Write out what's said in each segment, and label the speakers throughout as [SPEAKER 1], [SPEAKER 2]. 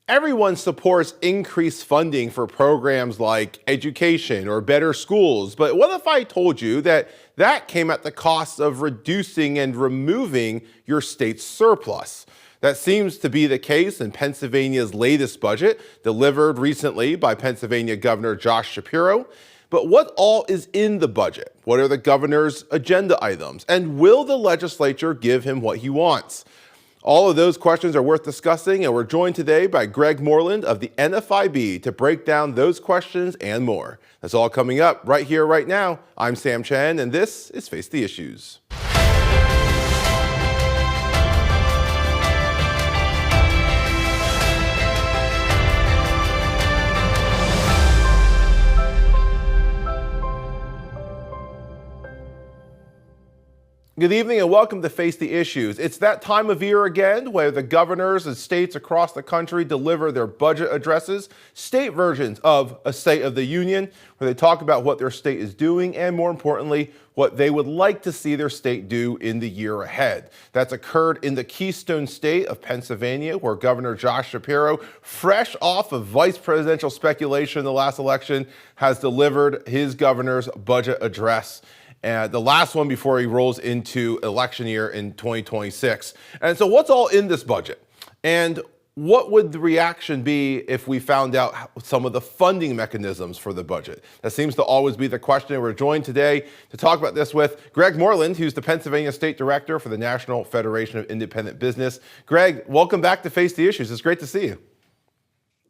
[SPEAKER 1] Everyone supports increased funding for programs like education or better schools. But what if I told you that that came at the cost of reducing and removing your state's surplus? That seems to be the case in Pennsylvania's latest budget, delivered recently by Pennsylvania Governor Josh Shapiro. But what all is in the budget? What are the governor's agenda items? And will the legislature give him what he wants? All of those questions are worth discussing, and we're joined today by Greg Moreland of the NFIB to break down those questions and more. That's all coming up right here, right now. I'm Sam Chen, and this is Face the Issues. Good evening and welcome to Face the Issues. It's that time of year again where the governors and states across the country deliver their budget addresses, state versions of a State of the Union, where they talk about what their state is doing and, more importantly, what they would like to see their state do in the year ahead. That's occurred in the Keystone State of Pennsylvania, where Governor Josh Shapiro, fresh off of vice presidential speculation in the last election, has delivered his governor's budget address. And the last one before he rolls into election year in 2026. And so what's all in this budget? And what would the reaction be if we found out some of the funding mechanisms for the budget? That seems to always be the question. We're joined today to talk about this with Greg Moreland, who's the Pennsylvania State Director for the National Federation of Independent Business. Greg, welcome back to Face the Issues. It's great to see you.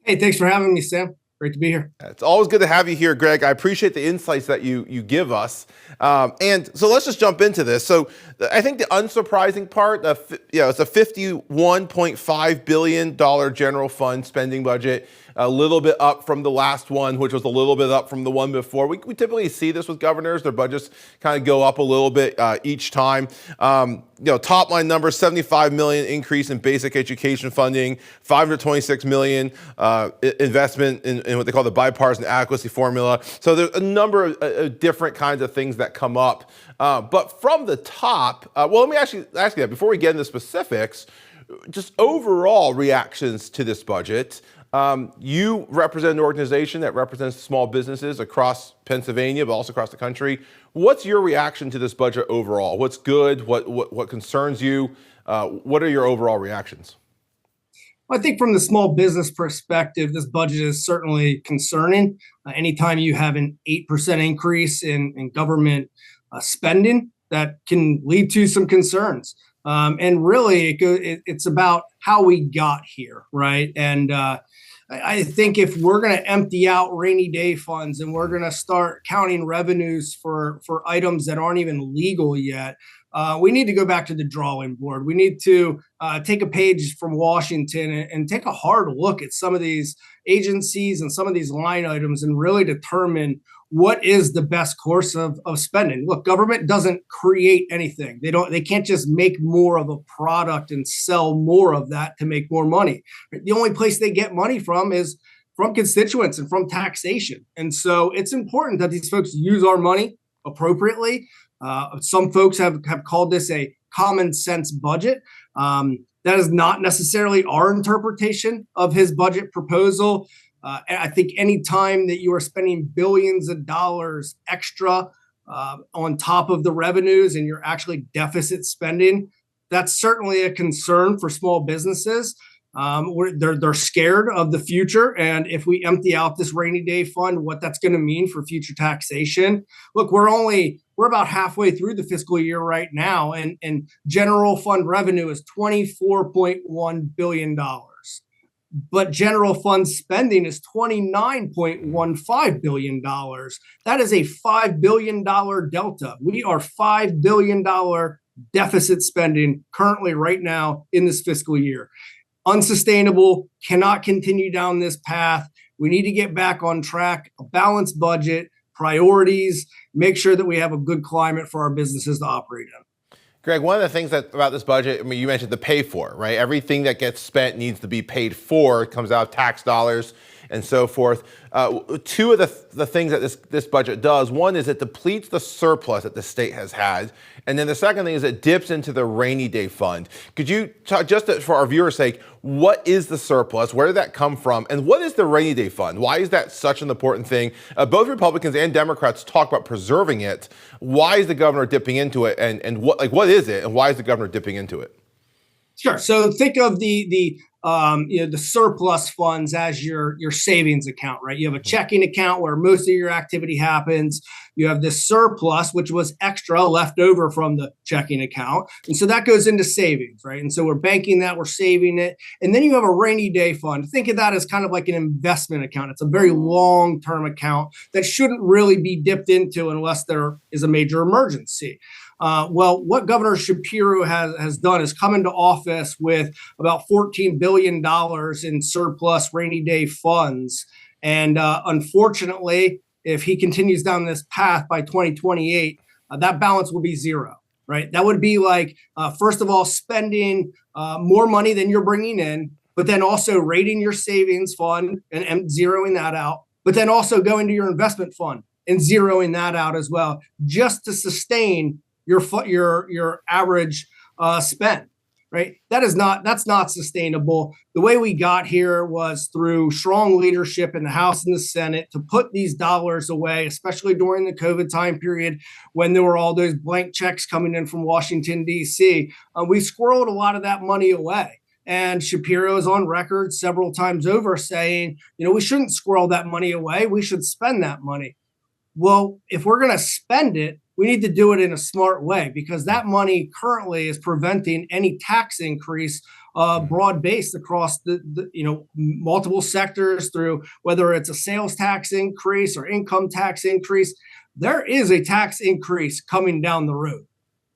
[SPEAKER 2] Hey, thanks for having me, Sam. Great to be here.
[SPEAKER 1] It's always good to have you here, Greg. I appreciate the insights that you give us. And so let's just jump into this. So I think the unsurprising part, it's a $51.5 billion general fund spending budget, a little bit up from the last one, which was a little bit up from the one before. We typically see this with governors. Their budgets kind of go up a little bit each time. Top line number, $75 million increase in basic education funding, $526 million investment in what they call the bipartisan adequacy formula. So there's a number of different kinds of things that come up. But from the top, let me ask you that before we get into specifics, just overall reactions to this budget. You represent an organization that represents small businesses across Pennsylvania, but also across the country. What's your reaction to this budget overall? What's good? What concerns you? What are your overall reactions?
[SPEAKER 2] I think from the small business perspective, this budget is certainly concerning. Anytime you have an 8% increase in government spending, that can lead to some concerns. And really, it's about how we got here, right? And I think if we're going to empty out rainy day funds and we're going to start counting revenues for items that aren't even legal yet, we need to go back to the drawing board. We need to take a page from Washington and take a hard look at some of these agencies and some of these line items and really determine what is the best course of spending. Look, government doesn't create anything. They can't just make more of a product and sell more of that to make more money. The only place they get money from is from constituents and from taxation. And so it's important that these folks use our money appropriately. Some folks have called this a common sense budget. That is not necessarily our interpretation of his budget proposal. I think any time that you are spending billions of dollars extra on top of the revenues and you're actually deficit spending, that's certainly a concern for small businesses. They're scared of the future. And if we empty out this rainy day fund, what that's going to mean for future taxation. Look, we're about halfway through the fiscal year right now, and general fund revenue is $24.1 billion. But general fund spending is $29.15 billion. That is a $5 billion delta. We are $5 billion deficit spending currently right now in this fiscal year. Unsustainable, cannot continue down this path. We need to get back on track, a balanced budget, priorities, make sure that we have a good climate for our businesses to operate in.
[SPEAKER 1] Greg, one of the things about this budget, you mentioned the pay for, right? Everything that gets spent needs to be paid for. It comes out of tax dollars. and so forth. Two of the things that this budget does, one is it depletes the surplus that the state has had, and then the second thing is it dips into the rainy day fund. Could you talk, just for our viewers' sake, what is the surplus? Where did that come from? And what is the rainy day fund? Why is that such an important thing? Both Republicans and Democrats talk about preserving it. Why is the governor dipping into it? And what is it? And why is the governor dipping into it?
[SPEAKER 2] Sure. So think of the surplus funds as your savings account, right? You have a checking account where most of your activity happens. You have this surplus, which was extra left over from the checking account. And so that goes into savings, right? And so we're banking that, we're saving it. And then you have a rainy day fund. Think of that as kind of like an investment account. It's a very long-term account that shouldn't really be dipped into unless there is a major emergency. Well, what Governor Shapiro has done is come into office with about $14 billion in surplus rainy day funds. And unfortunately, if he continues down this path by 2028, that balance will be zero, right? That would be like, first of all, spending more money than you're bringing in, but then also raiding your savings fund and zeroing that out, but then also going to your investment fund and zeroing that out as well, just to sustain your average spend, right? That's not sustainable. The way we got here was through strong leadership in the House and the Senate to put these dollars away, especially during the COVID time period when there were all those blank checks coming in from Washington, D.C. We squirreled a lot of that money away. And Shapiro is on record several times over saying, we shouldn't squirrel that money away. We should spend that money. Well, if we're going to spend it, we need to do it in a smart way, because that money currently is preventing any tax increase broad-based across the multiple sectors, through whether it's a sales tax increase or income tax increase. There is a tax increase coming down the road.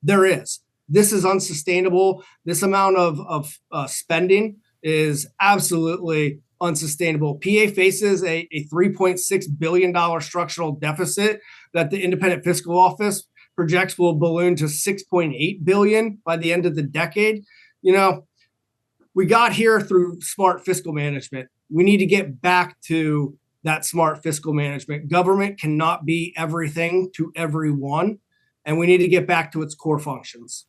[SPEAKER 2] There is. This is unsustainable. This amount of spending is absolutely unsustainable. PA faces a $3.6 billion structural deficit that the Independent Fiscal Office projects will balloon to $6.8 billion by the end of the decade. We got here through smart fiscal management. We need to get back to that smart fiscal management. Government cannot be everything to everyone, and we need to get back to its core functions.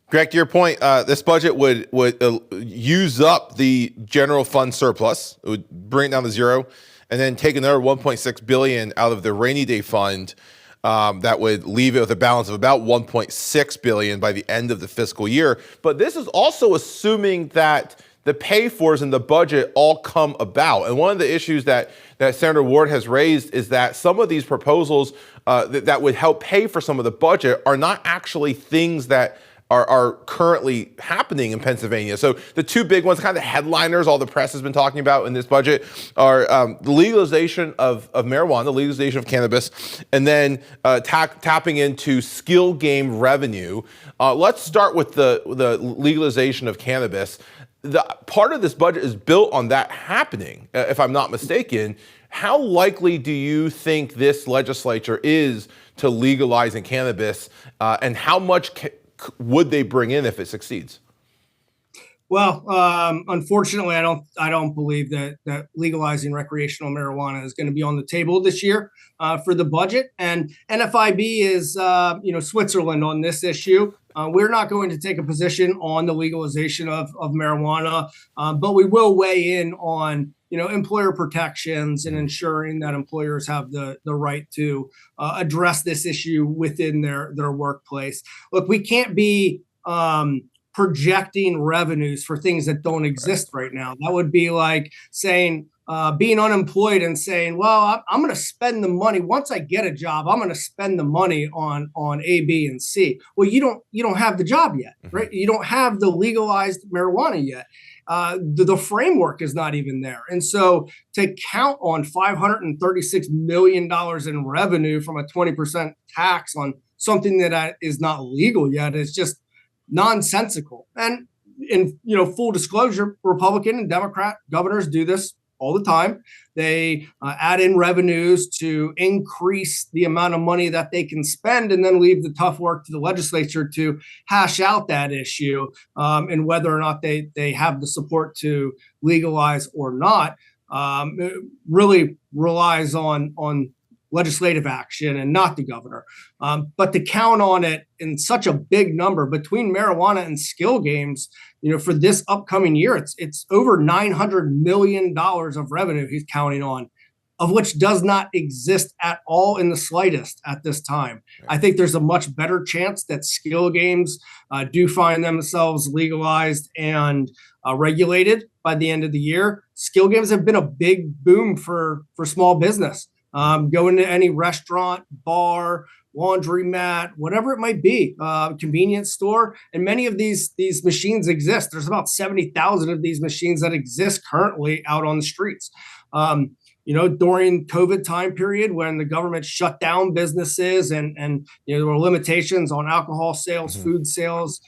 [SPEAKER 1] Greg, to your point, this budget would use up the general fund surplus. It would bring it down to zero, and then take another $1.6 billion out of the rainy day fund. That would leave it with a balance of about $1.6 billion by the end of the fiscal year. But this is also assuming that the pay-fors in the budget all come about. And one of the issues that Senator Ward has raised is that some of these proposals that would help pay for some of the budget are not actually things that are currently happening in Pennsylvania. So the two big ones, kind of headliners, all the press has been talking about in this budget, are the legalization of marijuana, the legalization of cannabis, and then tapping into skill game revenue. Let's start with the legalization of cannabis. The part of this budget is built on that happening, if I'm not mistaken. How likely do you think this legislature is to legalizing cannabis, and how much would they bring in if it succeeds?
[SPEAKER 2] Well, unfortunately, I don't believe that legalizing recreational marijuana is going to be on the table this year for the budget. And NFIB is, Switzerland on this issue. We're not going to take a position on the legalization of marijuana, but we will weigh in on employer protections and ensuring that employers have the right to address this issue within their workplace. Look, we can't be projecting revenues for things that don't exist right now. That would be like saying, being unemployed and saying, well, I'm going to spend the money. Once I get a job, I'm going to spend the money on A, B, and C. Well, you don't have the job yet, right? You don't have the legalized marijuana yet. The framework is not even there. And so to count on $536 million in revenue from a 20% tax on something that is not legal yet is just nonsensical. And in full disclosure, Republican and Democrat governors do this all the time. They add in revenues to increase the amount of money that they can spend, and then leave the tough work to the legislature to hash out that issue and whether or not they have the support to legalize or not. it really relies on legislative action and not the governor. But to count on it in such a big number between marijuana and skill games, for this upcoming year, it's over $900 million of revenue he's counting on, of which does not exist at all in the slightest at this time. I think there's a much better chance that skill games do find themselves legalized and regulated by the end of the year. Skill games have been a big boom for small business. Go into any restaurant, bar, laundromat, whatever it might be, convenience store, and many of these machines exist. There's about 70,000 of these machines that exist currently out on the streets. During COVID time period when the government shut down businesses and there were limitations on alcohol sales, food sales,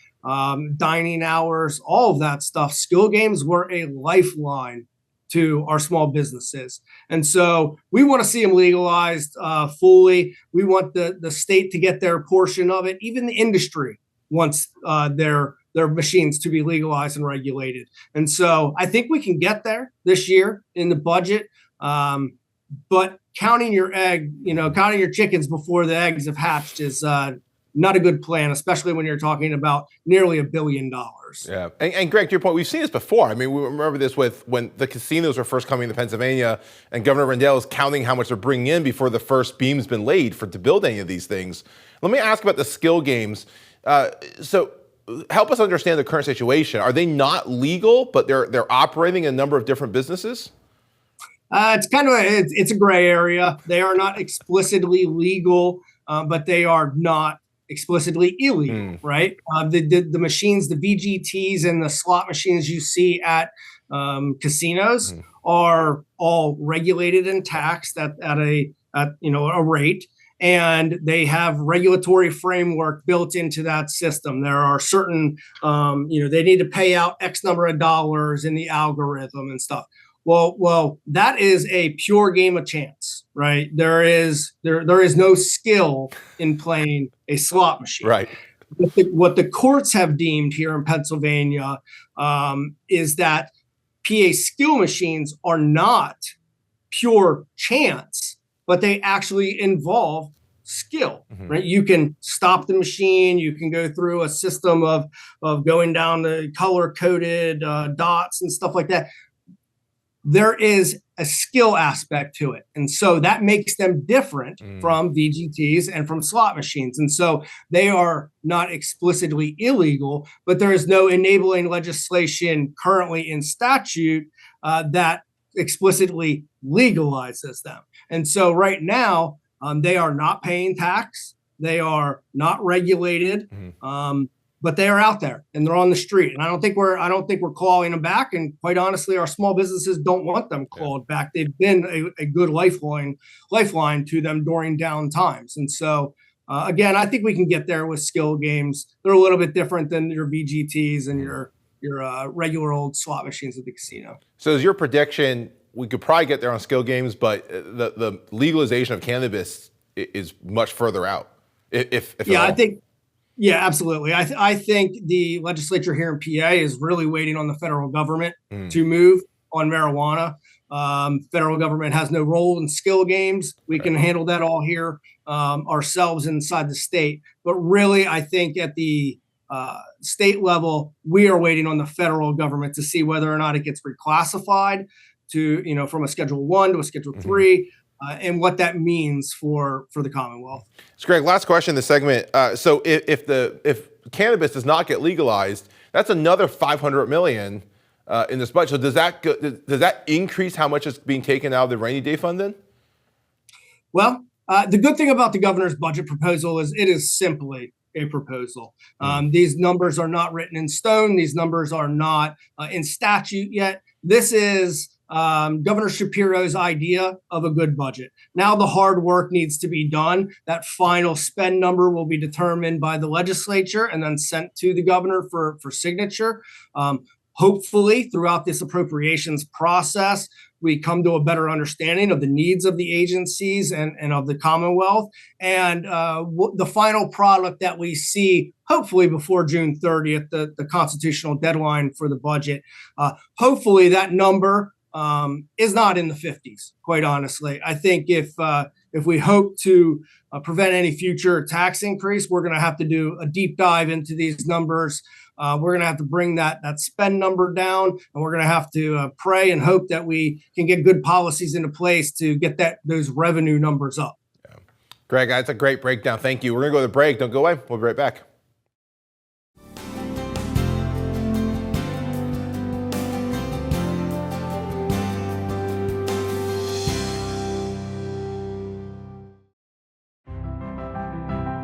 [SPEAKER 2] dining hours, all of that stuff, skill games were a lifeline to our small businesses. And so we want to see them legalized fully. We want the state to get their portion of it. Even the industry wants their machines to be legalized and regulated. And so I think we can get there this year in the budget. But counting your chickens before the eggs have hatched is not a good plan, especially when you're talking about nearly $1 billion.
[SPEAKER 1] Yeah. And Greg, to your point, we've seen this before. I mean, we remember this with when the casinos were first coming to Pennsylvania and Governor Rendell is counting how much they're bringing in before the first beam's been laid to build any of these things. Let me ask about the skill games. So help us understand the current situation. Are they not legal, but they're operating in a number of different businesses?
[SPEAKER 2] It's a gray area. They are not explicitly legal, but they are not explicitly illegal, right? The machines, the VGTs and the slot machines you see at casinos are all regulated and taxed at a rate, and they have regulatory framework built into that system. There are certain, they need to pay out X number of dollars in the algorithm and stuff. Well, that is a pure game of chance, right? There is no skill in playing a slot machine.
[SPEAKER 1] Right.
[SPEAKER 2] What the courts have deemed here in Pennsylvania is that PA skill machines are not pure chance, but they actually involve skill, right? You can stop the machine. You can go through a system of going down the color-coded dots and stuff like that. There is a skill aspect to it. And so that makes them different from VGTs and from slot machines. And so they are not explicitly illegal, but there is no enabling legislation currently in statute that explicitly legalizes them. And so right now, they are not paying tax. They are not regulated. But they are out there and they're on the street. And I don't think we're clawing them back. And quite honestly, our small businesses don't want them clawed back. They've been a good lifeline to them during down times. And so, again, I think we can get there with skill games. They're a little bit different than your VGTs and your regular old slot machines at the casino.
[SPEAKER 1] So is your prediction, we could probably get there on skill games, but the legalization of cannabis is much further out?
[SPEAKER 2] Yeah, absolutely. I think the legislature here in PA is really waiting on the federal government to move on marijuana. Federal government has no role in skill games. We can handle that all here ourselves inside the state. But really, I think at the state level, we are waiting on the federal government to see whether or not it gets reclassified to, from a Schedule 1 to a Schedule 3. And what that means for the Commonwealth.
[SPEAKER 1] So, Greg, last question in the segment. So, if cannabis does not get legalized, that's another $500 million in this budget. So, does that increase how much is being taken out of the rainy day fund then?
[SPEAKER 2] Well, the good thing about the governor's budget proposal is it is simply a proposal. These numbers are not written in stone. These numbers are not in statute yet. This is Governor Shapiro's idea of a good budget. Now the hard work needs to be done. That final spend number will be determined by the legislature and then sent to the governor for signature. Hopefully, throughout this appropriations process, we come to a better understanding of the needs of the agencies and of the Commonwealth. And the final product that we see, hopefully before June 30th, the constitutional deadline for the budget, hopefully that number is not in the 50s, quite honestly. I think if we hope to prevent any future tax increase, we're going to have to do a deep dive into these numbers. We're going to have to bring that spend number down, and we're going to have to pray and hope that we can get good policies into place to get those revenue numbers up.
[SPEAKER 1] Yeah. Greg, that's a great breakdown. Thank you. We're going to go to the break. Don't go away. We'll be right back.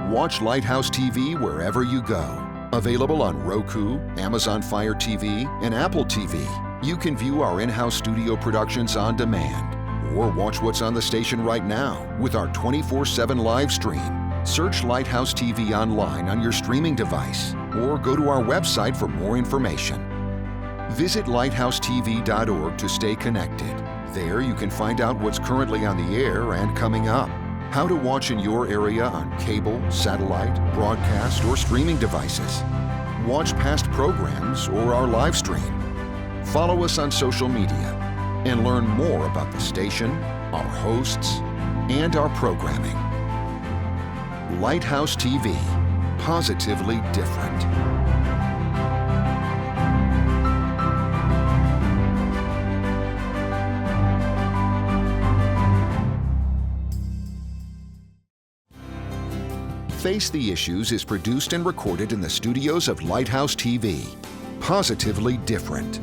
[SPEAKER 3] Watch Lighthouse TV wherever you go. Available on Roku, Amazon Fire TV, and Apple TV. You can view our in-house studio productions on demand or watch what's on the station right now with our 24/7 live stream. Search Lighthouse TV online on your streaming device or go to our website for more information. Visit lighthousetv.org to stay connected. There you can find out what's currently on the air and coming up. How to watch in your area on cable, satellite, broadcast, or streaming devices. Watch past programs or our live stream. Follow us on social media and learn more about the station, our hosts, and our programming. Lighthouse TV, positively different. Face the Issues is produced and recorded in the studios of Lighthouse TV. Positively different.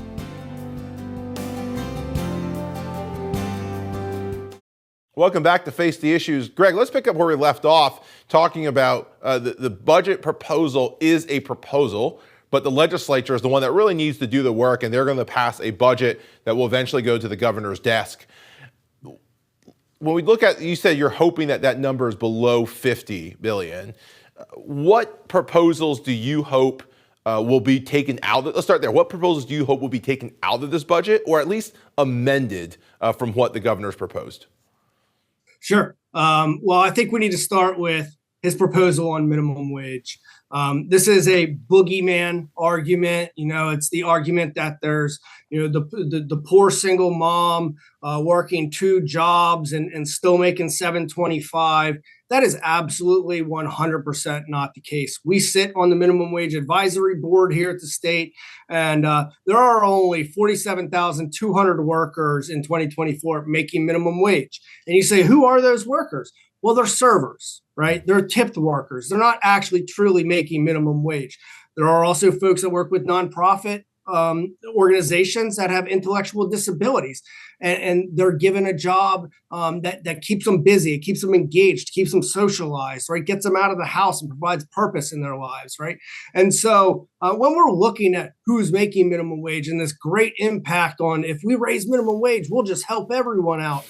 [SPEAKER 1] Welcome back to Face the Issues. Greg, let's pick up where we left off, talking about the budget proposal is a proposal, but the legislature is the one that really needs to do the work, and they're going to pass a budget that will eventually go to the governor's desk. When we look at, you said you're hoping that that number is below 50 billion. What proposals do you hope will be taken out? Let's start there. What proposals do you hope will be taken out of this budget, or at least amended from what the governor's proposed?
[SPEAKER 2] Sure. Well, I think we need to start with his proposal on minimum wage. This is a boogeyman argument. It's the argument that there's, the poor single mom working 2 jobs and still making $7.25. That is absolutely 100% not the case. We sit on the minimum wage advisory board here at the state, and there are only 47,200 workers in 2024 making minimum wage. And you say, who are those workers? Well, they're servers, right? They're tipped workers. They're not actually truly making minimum wage. There are also folks that work with nonprofit organizations that have intellectual disabilities, and they're given a job that keeps them busy, it keeps them engaged, keeps them socialized, right? Gets them out of the house and provides purpose in their lives, right? And so when we're looking at who's making minimum wage and this great impact on, if we raise minimum wage, we'll just help everyone out.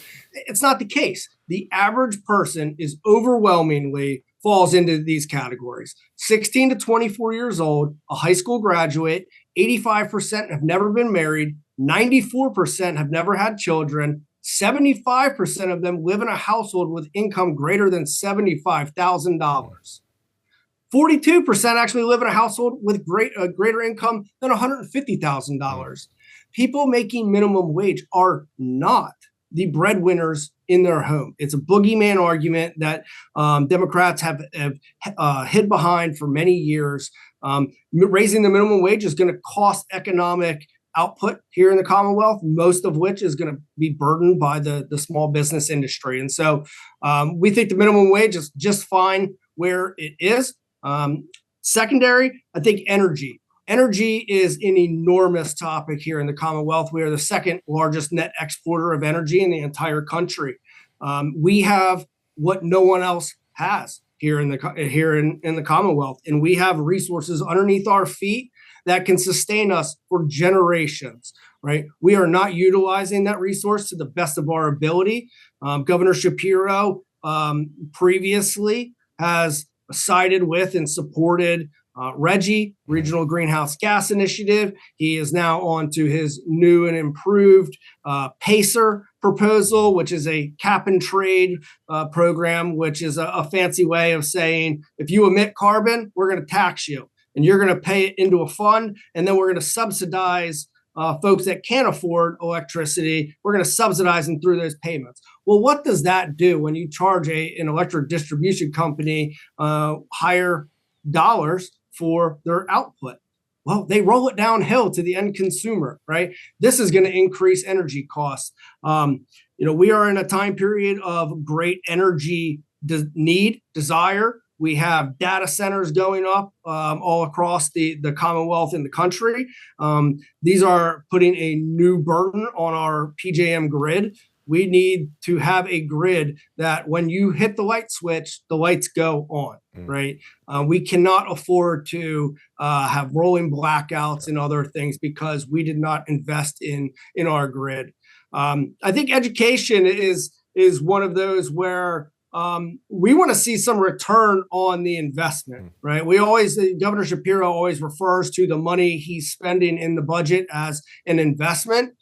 [SPEAKER 2] It's not the case. The average person is overwhelmingly falls into these categories. 16 to 24 years old, a high school graduate, 85% have never been married, 94% have never had children, 75% of them live in a household with income greater than $75,000. 42% actually live in a household with greater income than $150,000. People making minimum wage are not the breadwinners in their home. It's a boogeyman argument that Democrats have hid behind for many years. Raising the minimum wage is going to cost economic output here in the Commonwealth, most of which is going to be burdened by the small business industry. And so we think the minimum wage is just fine where it is. Secondary, I think energy. Energy is an enormous topic here in the Commonwealth. We are the second largest net exporter of energy in the entire country. We have what no one else has here in the Commonwealth, and we have resources underneath our feet that can sustain us for generations. Right? We are not utilizing that resource to the best of our ability. Governor Shapiro previously has sided with and supported RGGI, Regional Greenhouse Gas Initiative. He is now on to his new and improved PACER proposal, which is a cap and trade program, which is a fancy way of saying, if you emit carbon, we're going to tax you and you're going to pay it into a fund, and then we're going to subsidize folks that can't afford electricity, we're going to subsidize them through those payments. Well, what does that do when you charge an electric distribution company higher dollars for their output? Well, they roll it downhill to the end consumer, right? This is going to increase energy costs. We are in a time period of great energy desire. We have data centers going up all across the Commonwealth and the country. These are putting a new burden on our PJM grid. We need to have a grid that when you hit the light switch, the lights go on, right? We cannot afford to have rolling blackouts and other things because we did not invest in our grid. I think education is one of those where we want to see some return on the investment, right? Governor Shapiro always refers to the money he's spending in the budget as an investment.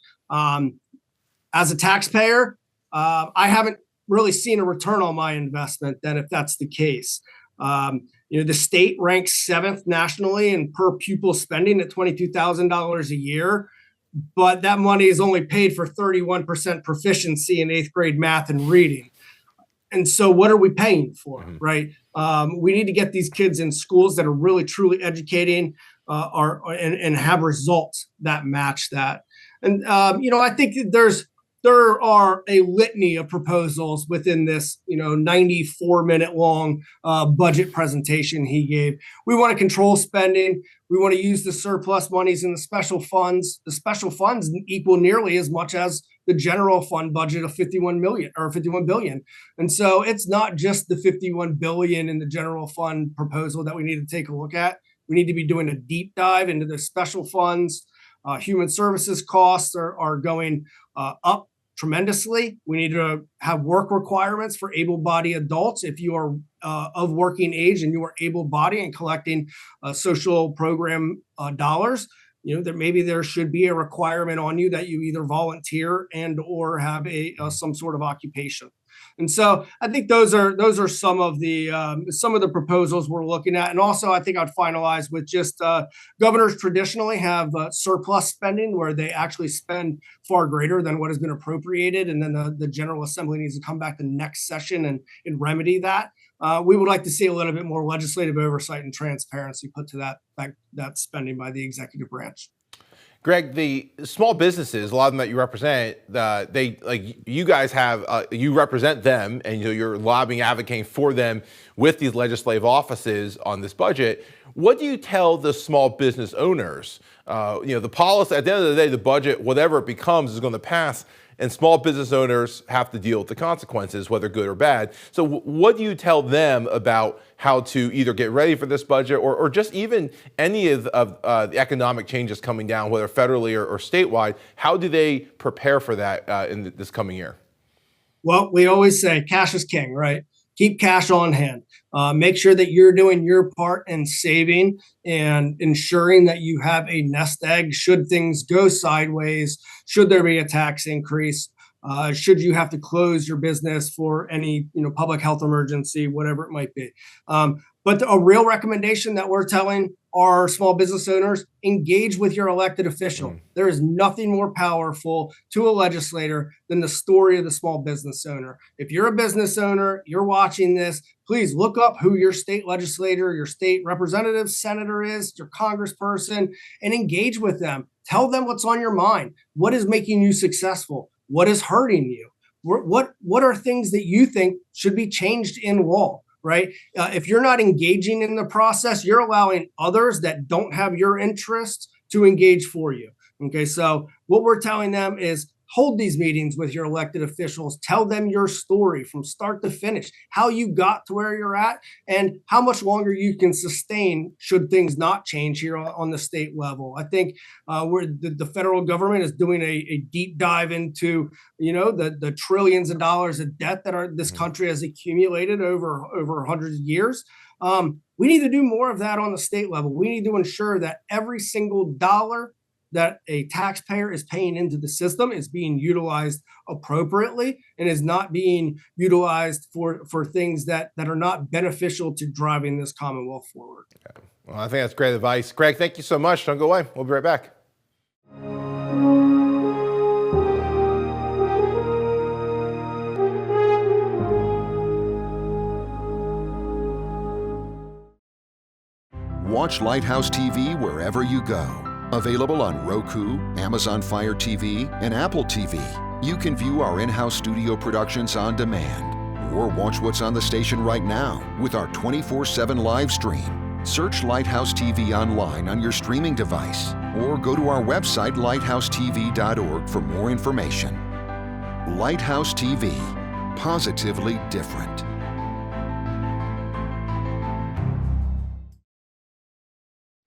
[SPEAKER 2] As a taxpayer, I haven't really seen a return on my investment then if that's the case. The state ranks 7th nationally in per pupil spending at $22,000 a year, but that money is only paid for 31% proficiency in 8th grade math and reading. And so what are we paying for, right? We need to get these kids in schools that are really, truly educating and have results that match that. And, I think there are a litany of proposals within this, 94-minute long budget presentation he gave. We want to control spending. We want to use the surplus monies in the special funds. The special funds equal nearly as much as the general fund budget of 51 billion. And so it's not just the 51 billion in the general fund proposal that we need to take a look at. We need to be doing a deep dive into the special funds. Human services costs are going up tremendously. We need to have work requirements for able-bodied adults. If you are of working age and you are able-bodied and collecting social program dollars, there should be a requirement on you that you either volunteer and or have some sort of occupation. And so I think those are some of the proposals we're looking at. And also, I think I'd finalize with just governors traditionally have surplus spending where they actually spend far greater than what has been appropriated. And then the General Assembly needs to come back the next session and remedy that. We would like to see a little bit more legislative oversight and transparency put to that spending by the executive branch.
[SPEAKER 1] Greg, the small businesses, a lot of them that you represent, you guys have, you represent them, and you're lobbying, advocating for them with these legislative offices on this budget. What do you tell the small business owners? The policy, at the end of the day, the budget, whatever it becomes, is going to pass, and small business owners have to deal with the consequences, whether good or bad. So what do you tell them about how to either get ready for this budget or just even any of the economic changes coming down, whether federally or statewide? How do they prepare for that in this coming year?
[SPEAKER 2] Well, we always say cash is king, right? Keep cash on hand. Make sure that you're doing your part in saving and ensuring that you have a nest egg should things go sideways, should there be a tax increase, should you have to close your business for any public health emergency, whatever it might be. But a real recommendation that we're telling our small business owners, engage with your elected official. There is nothing more powerful to a legislator than the story of the small business owner. If you're a business owner, you're watching this, please look up who your state legislator, your state representative, senator is, your congressperson, and engage with them. Tell them what's on your mind. What is making you successful? What is hurting you? What are things that you think should be changed in law? Right? If you're not engaging in the process, you're allowing others that don't have your interests to engage for you. Okay, so what we're telling them is hold these meetings with your elected officials. Tell them your story from start to finish, how you got to where you're at, and how much longer you can sustain should things not change here on the state level. I think the federal government is doing a deep dive into the trillions of dollars of debt that this country has accumulated over hundreds of years. We need to do more of that on the state level. We need to ensure that every single dollar that a taxpayer is paying into the system is being utilized appropriately and is not being utilized for things that are not beneficial to driving this Commonwealth forward.
[SPEAKER 1] Okay. Well, I think that's great advice. Greg, thank you so much. Don't go away. We'll be right back.
[SPEAKER 3] Watch Lighthouse TV wherever you go. Available on Roku, Amazon Fire TV, and Apple TV. You can view our in-house studio productions on demand, or watch what's on the station right now with our 24/7 live stream. Search Lighthouse TV online on your streaming device, or go to our website lighthousetv.org for more information. Lighthouse TV, positively different.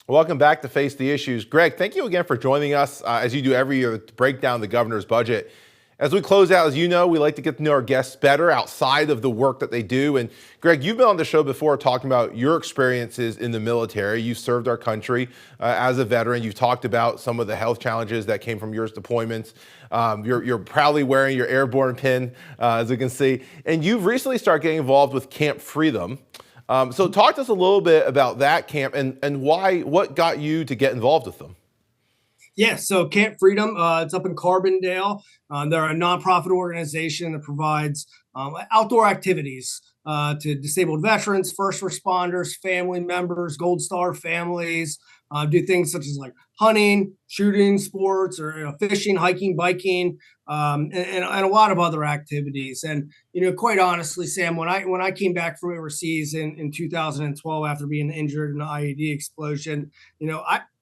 [SPEAKER 1] Welcome back to Face the Issues. Greg, thank you again for joining us as you do every year to break down the governor's budget. As we close out, as you know, we like to get to know our guests better outside of the work that they do. And Greg, you've been on the show before talking about your experiences in the military. You've served our country as a veteran. You've talked about some of the health challenges that came from your deployments. You're proudly wearing your airborne pin, as you can see. And you've recently started getting involved with Camp Freedom. So talk to us a little bit about that camp and what got you to get involved with them.
[SPEAKER 2] Yeah, so Camp Freedom, it's up in Carbondale. They're a nonprofit organization that provides outdoor activities to disabled veterans, first responders, family members, Gold Star families. Do things such as like hunting, shooting sports, or fishing, hiking, biking, and a lot of other activities. And quite honestly, Sam, when I came back from overseas in 2012 after being injured in an IED explosion,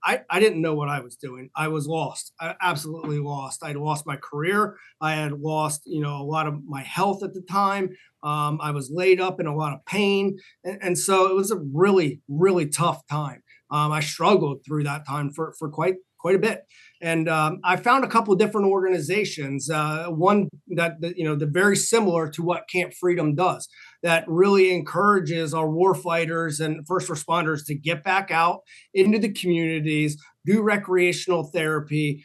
[SPEAKER 2] I didn't know what I was doing. I was lost. I absolutely lost. I had lost my career. I had lost, a lot of my health at the time. I was laid up in a lot of pain. And so it was a really, really tough time. I struggled through that time for quite a bit. And I found a couple of different organizations, one that, they're very similar to what Camp Freedom does, that really encourages our warfighters and first responders to get back out into the communities, do recreational therapy,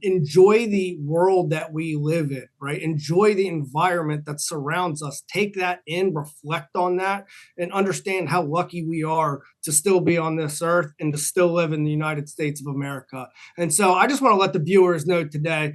[SPEAKER 2] enjoy the world that we live in, right? Enjoy the environment that surrounds us. Take that in, reflect on that, and understand how lucky we are to still be on this earth and to still live in the United States of America. And so I just want to let the viewers know today,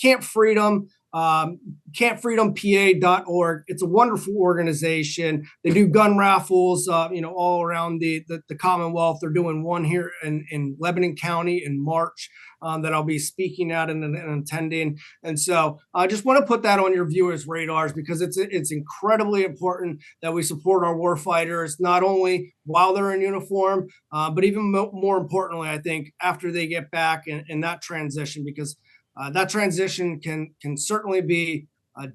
[SPEAKER 2] Camp Freedom, campfreedompa.org. It's a wonderful organization. They do gun raffles, all around the Commonwealth. They're doing one here in Lebanon County in March that I'll be speaking at and attending. And so I just want to put that on your viewers' radars because it's incredibly important that we support our warfighters, not only while they're in uniform, but even more importantly, I think, after they get back in that transition, because that transition can certainly be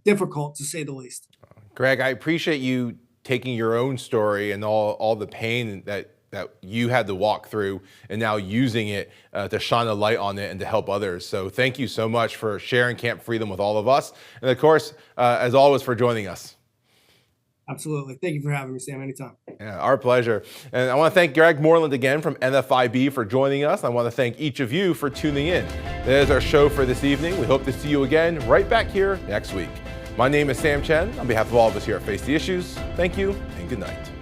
[SPEAKER 2] difficult, to say the least.
[SPEAKER 1] Greg, I appreciate you taking your own story and all the pain that you had to walk through and now using it to shine a light on it and to help others. So thank you so much for sharing Camp Freedom with all of us. And of course, as always, for joining us.
[SPEAKER 2] Absolutely. Thank you for having me, Sam. Anytime.
[SPEAKER 1] Yeah, our pleasure. And I want to thank Greg Moreland again from NFIB for joining us. I want to thank each of you for tuning in. That is our show for this evening. We hope to see you again right back here next week. My name is Sam Chen. On behalf of all of us here at Face the Issues, thank you and good night.